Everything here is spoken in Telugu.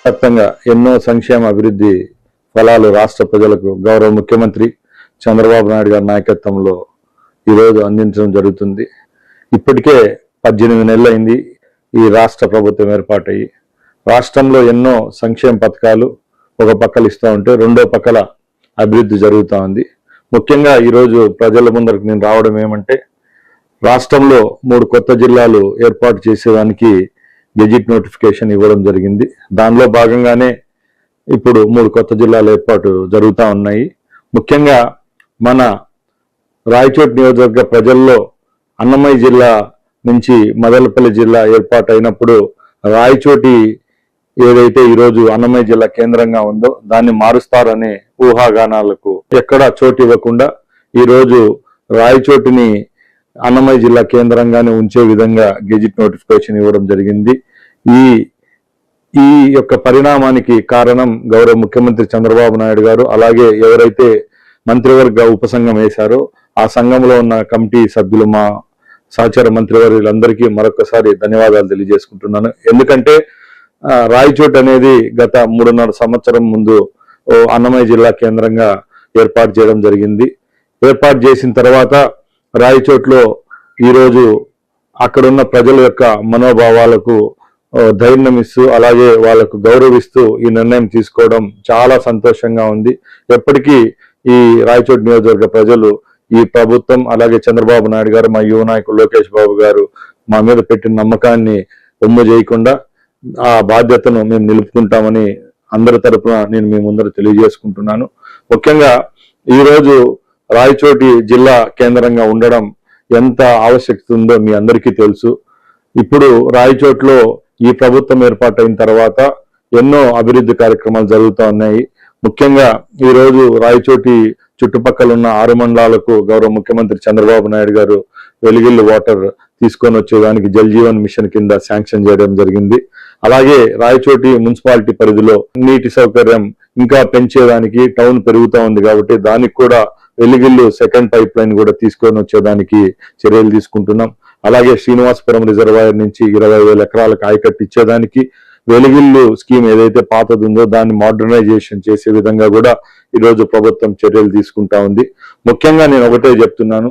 వ్యాప్తంగా ఎన్నో సంక్షేమ అభివృద్ధి ఫలాలు రాష్ట్ర ప్రజలకు గౌరవ ముఖ్యమంత్రి చంద్రబాబు నాయుడు గారి నాయకత్వంలో ఈరోజు అందించడం జరుగుతుంది. ఇప్పటికే 18 నెలలైంది ఈ రాష్ట్ర ప్రభుత్వం ఏర్పాటయ్యి. రాష్ట్రంలో ఎన్నో సంక్షేమ పథకాలు ఒక పక్కలు ఇస్తూ ఉంటే రెండో పక్కల అభివృద్ధి జరుగుతూ ఉంది. ముఖ్యంగా ఈరోజు ప్రజల ముందరకు నేను రావడం ఏమంటే, రాష్ట్రంలో 3 కొత్త జిల్లాలు ఏర్పాటు చేసేదానికి గెజిట్ నోటిఫికేషన్ ఇవ్వడం జరిగింది. దానిలో భాగంగానే ఇప్పుడు 3 కొత్త జిల్లాల ఏర్పాటు జరుగుతూ ఉన్నాయి. ముఖ్యంగా మన రాయచోటి నియోజకవర్గ ప్రజల్లో అన్నమయ్య జిల్లా నుంచి మదనపల్లి జిల్లా ఏర్పాటు అయినప్పుడు రాయచోటి ఏదైతే ఈరోజు అన్నమయ్య జిల్లా కేంద్రంగా ఉందో దాన్ని మారుస్తారనే ఊహాగానాలకు ఎక్కడా చోటు ఇవ్వకుండా ఈరోజు రాయచోటిని అన్నమయ్య జిల్లా కేంద్రంగానే ఉంచే విధంగా గెజిట్ నోటిఫికేషన్ ఇవ్వడం జరిగింది. ఈ యొక్క పరిణామానికి కారణం గౌరవ ముఖ్యమంత్రి చంద్రబాబు నాయుడు గారు, అలాగే ఎవరైతే మంత్రివర్గ ఉపసంఘం వేశారో ఆ సంఘంలో ఉన్న కమిటీ సభ్యులు, మా సహచర మంత్రివర్యులందరికీ మరొకసారి ధన్యవాదాలు తెలియజేసుకుంటున్నాను. ఎందుకంటే రాయచోటి అనేది గత 3.5 సంవత్సరం ముందు అన్నమయ్య జిల్లా కేంద్రంగా ఏర్పాటు చేయడం జరిగింది. ఏర్పాటు చేసిన తర్వాత రాయచోట్లో ఈరోజు అక్కడున్న ప్రజల యొక్క మనోభావాలకు ధైర్యం ఇస్తూ అలాగే వాళ్ళకు గౌరవిస్తూ ఈ నిర్ణయం తీసుకోవడం చాలా సంతోషంగా ఉంది. ఎప్పటికీ ఈ రాయచోటి నియోజకవర్గ ప్రజలు ఈ ప్రభుత్వం అలాగే చంద్రబాబు నాయుడు గారు, మా యువ నాయకుడు లోకేష్ బాబు గారు మా మీద పెట్టిన నమ్మకాన్ని ఒమ్ము చేయకుండా ఆ బాధ్యతను మేము నిలుపుకుంటామని అందరి తరపున నేను మీ ముందర తెలియజేసుకుంటున్నాను. ముఖ్యంగా ఈరోజు రాయచోటి జిల్లా కేంద్రంగా ఉండడం ఎంత ఆవశ్యకత ఉందో మీ అందరికీ తెలుసు. ఇప్పుడు రాయచోట్లో ఈ ప్రభుత్వం ఏర్పాటైన తర్వాత ఎన్నో అభివృద్ధి కార్యక్రమాలు జరుగుతూ ఉన్నాయి. ముఖ్యంగా ఈరోజు రాయచోటి చుట్టుపక్కల ఉన్న 6 మండలాలకు గౌరవ ముఖ్యమంత్రి చంద్రబాబు నాయుడు గారు వెలిగిల్లు వాటర్ తీసుకొని వచ్చేదానికి జల్ జీవన్ మిషన్ కింద శాంక్షన్ చేయడం జరిగింది. అలాగే రాయచోటి మున్సిపాలిటీ పరిధిలో నీటి సౌకర్యం ఇంకా పెంచేదానికి టౌన్ పెరుగుతూ ఉంది కాబట్టి దానికి కూడా వెలిగిల్లు సెకండ్ పైప్ లైన్ కూడా తీసుకొని వచ్చేదానికి చర్యలు తీసుకుంటున్నాం. అలాగే శ్రీనివాసపురం రిజర్వాయర్ నుంచి 20,000 ఎకరాలకు ఆయకట్టు ఇచ్చేదానికి వెలిగిల్లు స్కీమ్ ఏదైతే పాతది ఉందో దాన్ని మోడర్నైజేషన్ చేసే విధంగా కూడా ఈరోజు ప్రభుత్వం చర్యలు తీసుకుంటా ఉంది. ముఖ్యంగా నేను ఒకటే చెప్తున్నాను,